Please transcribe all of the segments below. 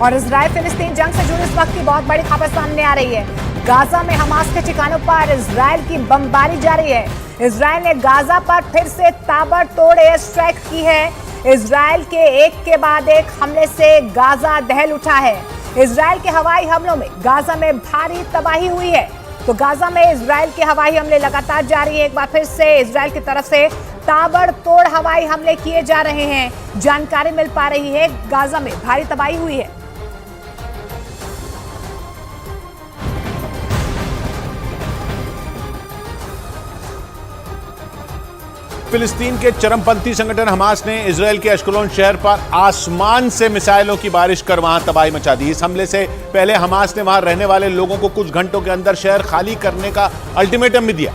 और इजराइल फिलिस्तीन जंग से जुड़ी इस वक्त की बहुत बड़ी खबर सामने आ रही है। गाजा में हमास के ठिकानों पर इजराइल की बमबारी जारी है। इजराइल ने गाजा पर फिर से ताबड़तोड़ एयर स्ट्राइक की है। इजराइल के एक के बाद एक हमले से गाजा दहल उठा है। इजराइल के हवाई हमलों में गाजा में भारी तबाही हुई है। तो गाजा में इजराइल के हवाई हमले लगातार जारी है। एक बार फिर से इजराइल की तरफ से ताबड़तोड़ हवाई हमले किए जा रहे हैं। जानकारी मिल पा रही है गाजा में भारी तबाही हुई है। फिलिस्तीन के चरमपंथी संगठन हमास ने इजराइल के अश्कलोन शहर पर आसमान से मिसाइलों की बारिश कर वहां तबाही मचा दी। इस हमले से पहले हमास ने वहां रहने वाले लोगों को कुछ घंटों के अंदर शहर खाली करने का अल्टीमेटम भी दिया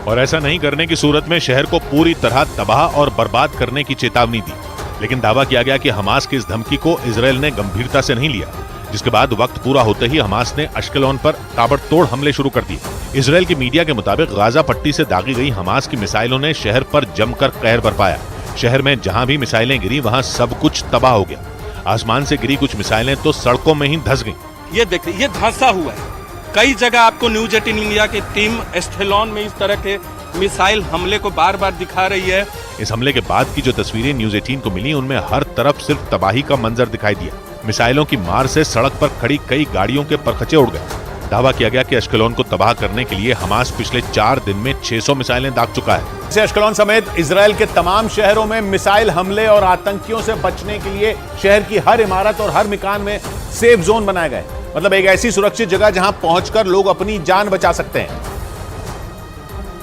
और ऐसा नहीं करने की सूरत में शहर को पूरी तरह तबाह और बर्बाद करने की चेतावनी दी। लेकिन दावा किया गया कि हमास की इस धमकी को इजराइल ने गंभीरता से नहीं लिया, जिसके बाद वक्त पूरा होते ही हमास ने अश्कलोन पर ताबड़तोड़ हमले शुरू कर दिए। इजराइल की मीडिया के मुताबिक गाजा पट्टी से दागी गई हमास की मिसाइलों ने शहर पर जमकर कहर बरपाया। शहर में जहां भी मिसाइलें गिरी वहां सब कुछ तबाह हो गया। आसमान से गिरी कुछ मिसाइलें तो सड़कों में ही धंस गईं। ये देखिए, ये धंसा हुआ है। कई जगह आपको न्यूज 18 इंडिया की टीम एस्थेलॉन में इस तरह के मिसाइल हमले को बार बार दिखा रही है। इस हमले के बाद की जो तस्वीरें न्यूज 18 को मिली उनमें हर तरफ सिर्फ तबाही का मंजर दिखाई दिया। मिसाइलों की मार से सड़क पर खड़ी कई गाड़ियों के परखचे उड़ गए। दावा किया गया कि अश्कलोन को तबाह करने के लिए हमास पिछले 4 दिन में 600 मिसाइलें दाग चुका है। इसे अश्कलोन समेत इजराइल के तमाम शहरों में मिसाइल हमले और आतंकियों से बचने के लिए शहर की हर इमारत और हर मकान में सेफ जोन बनाए गए। मतलब एक ऐसी सुरक्षित जगह जहां पहुंचकर लोग अपनी जान बचा सकते हैं।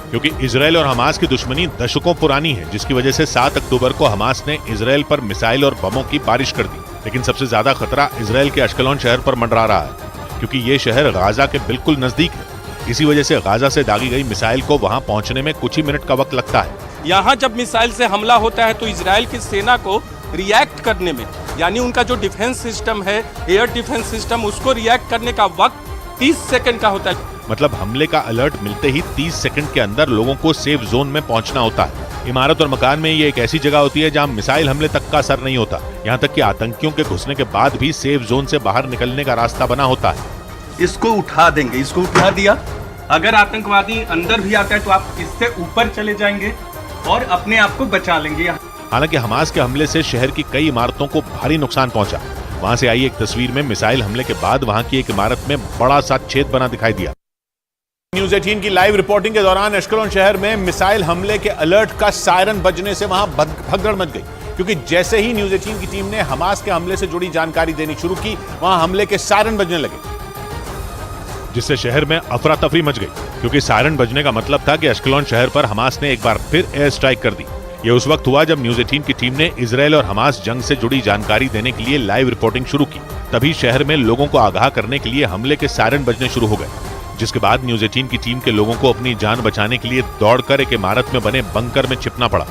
क्योंकि इजराइल और हमास की दुश्मनी दशकों पुरानी है, जिसकी वजह से 7 अक्टूबर को हमास ने इजराइल पर मिसाइल और बमों की बारिश कर दी। लेकिन सबसे ज्यादा खतरा इजराइल के अश्कलोन शहर पर मंडरा रहा है, क्योंकि ये शहर गाजा के बिल्कुल नजदीक है। इसी वजह से गाजा से दागी गई मिसाइल को वहां पहुंचने में कुछ ही मिनट का वक्त लगता है। यहाँ जब मिसाइल से हमला होता है तो इजराइल की सेना को रिएक्ट करने में, यानी उनका जो डिफेंस सिस्टम है, एयर डिफेंस सिस्टम, उसको रिएक्ट करने का वक्त 30 सेकंड का होता है। मतलब हमले का अलर्ट मिलते ही 30 सेकंड के अंदर लोगों को सेफ जोन में पहुंचना होता है। इमारत और मकान में ये एक ऐसी जगह होती है जहां मिसाइल हमले तक का असर नहीं होता। यहाँ तक कि आतंकियों के घुसने के बाद भी सेफ जोन से बाहर निकलने का रास्ता बना होता है। इसको उठा देंगे, इसको उठा दिया। अगर आतंकवादी अंदर भी आता है तो आप इससे ऊपर चले जाएंगे और अपने आप को बचा लेंगे। हालांकि हमास के हमले से शहर की कई इमारतों को भारी नुकसान पहुंचा। वहां से आई एक तस्वीर में मिसाइल हमले के बाद वहां की एक इमारत में बड़ा सा छेद बना दिखाई दिया। न्यूज 18 की लाइव रिपोर्टिंग के दौरान अश्कलोन शहर में मिसाइल हमले के अलर्ट का सायरन बजने से वहां भगदड़ मच गई, क्योंकि जैसे ही न्यूज 18 की टीम ने हमास के हमले से जुड़ी जानकारी देनी शुरू की, वहां हमले के सायरन बजने लगे, जिससे शहर में अफरा तफरी मच गई। क्योंकि सायरन बजने का मतलब था कि अश्कलोन शहर पर हमास ने एक बार फिर एयर स्ट्राइक कर दी। यह उस वक्त हुआ जब न्यूज 18 की टीम ने इजराइल और हमास जंग से जुड़ी जानकारी देने के लिए लाइव रिपोर्टिंग शुरू की। तभी शहर में लोगों को आगाह करने के लिए हमले के सायरन बजने शुरू हो गए, जिसके बाद न्यूज 18 की टीम के लोगों को अपनी जान बचाने के लिए दौड़कर एक इमारत में बने बंकर में छिपना पड़ा।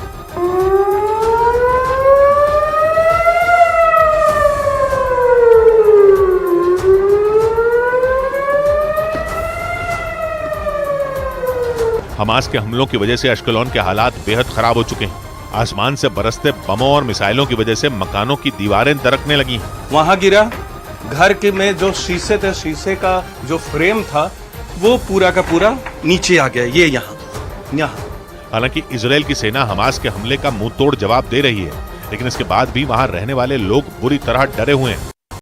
हमास के हमलों की वजह से अश्कलोन के हालात बेहद खराब हो चुके हैं। आसमान से बरसते बमों और मिसाइलों की वजह से मकानों की दीवारें दरकने लगी हैं। वहां गिरा, घर के में जो शीशे थे, शीशे का जो फ्रेम था वो पूरा का पूरा नीचे आ गया। ये यहाँ। हालांकि इजराइल की सेना हमास के हमले का मुंह तोड़ जवाब दे रही है, लेकिन इसके बाद भी वहां रहने वाले लोग बुरी तरह डरे हुए हैं।